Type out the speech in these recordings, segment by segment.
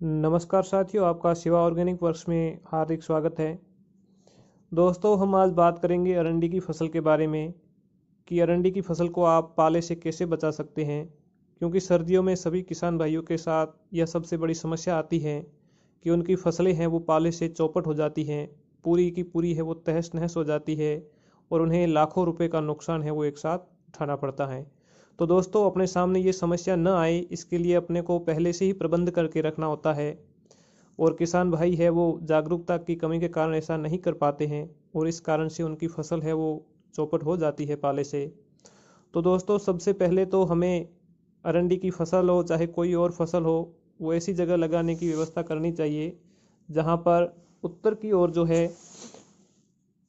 नमस्कार साथियों, आपका शिवा ऑर्गेनिक वर्क्स में हार्दिक स्वागत है। दोस्तों, हम आज बात करेंगे अरंडी की फसल के बारे में कि अरंडी की फसल को आप पाले से कैसे बचा सकते हैं। क्योंकि सर्दियों में सभी किसान भाइयों के साथ यह सबसे बड़ी समस्या आती है कि उनकी फसलें हैं वो पाले से चौपट हो जाती हैं, पूरी की पूरी है वो तहस नहस हो जाती है और उन्हें लाखों रुपए का नुकसान है वो एक साथ उठाना पड़ता है। तो दोस्तों, अपने सामने ये समस्या न आए इसके लिए अपने को पहले से ही प्रबंध करके रखना होता है। और किसान भाई है वो जागरूकता की कमी के कारण ऐसा नहीं कर पाते हैं और इस कारण से उनकी फसल है वो चौपट हो जाती है पाले से। तो दोस्तों, सबसे पहले तो हमें अरंडी की फसल हो चाहे कोई और फसल हो, वो ऐसी जगह लगाने की व्यवस्था करनी चाहिए जहाँ पर उत्तर की ओर जो है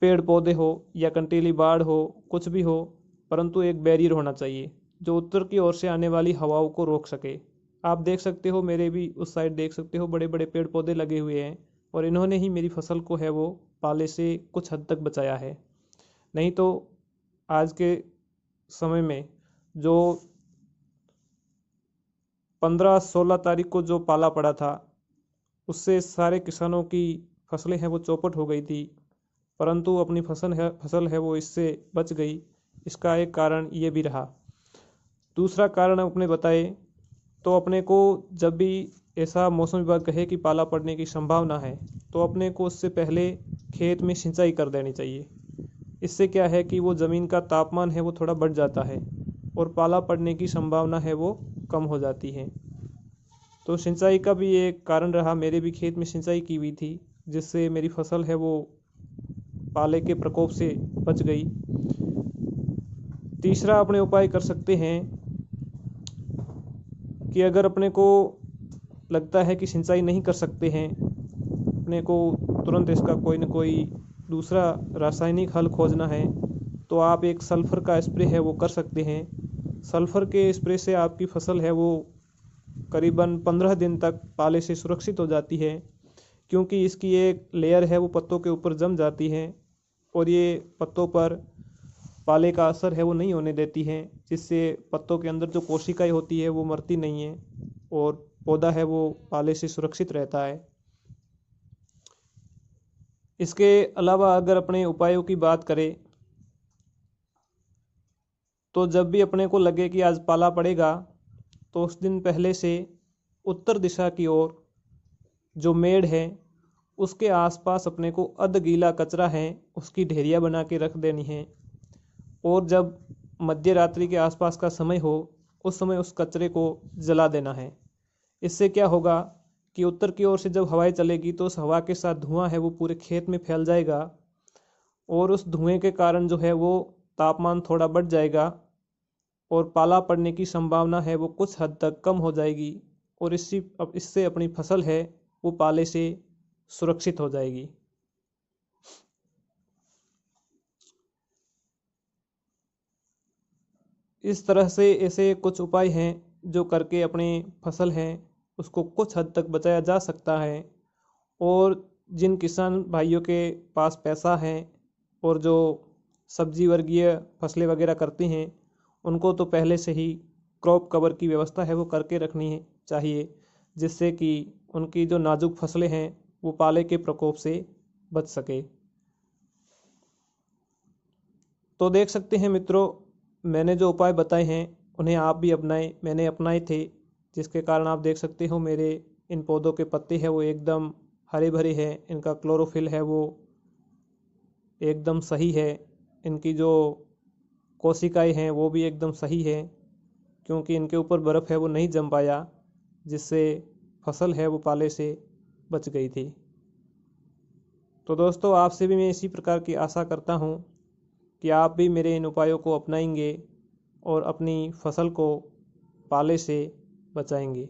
पेड़ पौधे हो या कंटीली बाड़ हो, कुछ भी हो, परंतु एक बैरियर होना चाहिए जो उत्तर की ओर से आने वाली हवाओं को रोक सके। आप देख सकते हो, मेरे भी उस साइड देख सकते हो बड़े बड़े पेड़ पौधे लगे हुए हैं और इन्होंने ही मेरी फसल को है वो पाले से कुछ हद तक बचाया है। नहीं तो आज के समय में जो 15-16 तारीख को जो पाला पड़ा था उससे सारे किसानों की फसलें हैं वो चौपट हो गई थी, परंतु अपनी फसल है वो इससे बच गई। इसका एक कारण ये भी रहा। दूसरा कारण अपने बताए तो अपने को जब भी ऐसा मौसम विभाग कहे कि पाला पड़ने की संभावना है तो अपने को उससे पहले खेत में सिंचाई कर देनी चाहिए। इससे क्या है कि वो ज़मीन का तापमान है वो थोड़ा बढ़ जाता है और पाला पड़ने की संभावना है वो कम हो जाती है। तो सिंचाई का भी एक कारण रहा, मेरे भी खेत में सिंचाई की हुई थी जिससे मेरी फसल है वो पाले के प्रकोप से बच गई। तीसरा अपने उपाय कर सकते हैं कि अगर अपने को लगता है कि सिंचाई नहीं कर सकते हैं, अपने को तुरंत इसका कोई न कोई दूसरा रासायनिक हल खोजना है, तो आप एक सल्फ़र का स्प्रे है वो कर सकते हैं। सल्फ़र के स्प्रे से आपकी फसल है वो करीबन 15 दिन तक पाले से सुरक्षित हो जाती है, क्योंकि इसकी एक लेयर है वो पत्तों के ऊपर जम जाती है और ये पत्तों पर पाले का असर है वो नहीं होने देती हैं, जिससे पत्तों के अंदर जो कोशिकाएं होती है वो मरती नहीं है और पौधा है वो पाले से सुरक्षित रहता है। इसके अलावा अगर अपने उपायों की बात करें तो जब भी अपने को लगे कि आज पाला पड़ेगा तो उस दिन पहले से उत्तर दिशा की ओर जो मेड़ है उसके आसपास अपने को अध गीला कचरा है उसकी ढेरिया बना के रख देनी है। और जब मध्य रात्रि के आसपास का समय हो उस समय उस कचरे को जला देना है। इससे क्या होगा कि उत्तर की ओर से जब हवाएं चलेगी तो उस हवा के साथ धुआं है वो पूरे खेत में फैल जाएगा और उस धुएं के कारण जो है वो तापमान थोड़ा बढ़ जाएगा और पाला पड़ने की संभावना है वो कुछ हद तक कम हो जाएगी और इससे अपनी फसल है वो पाले से सुरक्षित हो जाएगी। इस तरह से ऐसे कुछ उपाय हैं जो करके अपनी फसल है उसको कुछ हद तक बचाया जा सकता है। और जिन किसान भाइयों के पास पैसा है और जो सब्जी वर्गीय फसलें वगैरह करते हैं उनको तो पहले से ही क्रॉप कवर की व्यवस्था है वो करके रखनी है चाहिए, जिससे कि उनकी जो नाजुक फसलें हैं वो पाले के प्रकोप से बच सके। तो देख सकते हैं मित्रों, मैंने जो उपाय बताए हैं उन्हें आप भी अपनाएं, मैंने अपनाए थे, जिसके कारण आप देख सकते हो मेरे इन पौधों के पत्ते हैं वो एकदम हरे भरे हैं, इनका क्लोरोफिल है वो एकदम सही है, इनकी जो कोशिकाएं हैं वो भी एकदम सही है, क्योंकि इनके ऊपर बर्फ़ है वो नहीं जम पाया, जिससे फसल है वो पाले से बच गई थी। तो दोस्तों, आपसे भी मैं इसी प्रकार की आशा करता हूँ कि आप भी मेरे इन उपायों को अपनाएंगे और अपनी फसल को पाले से बचाएंगे।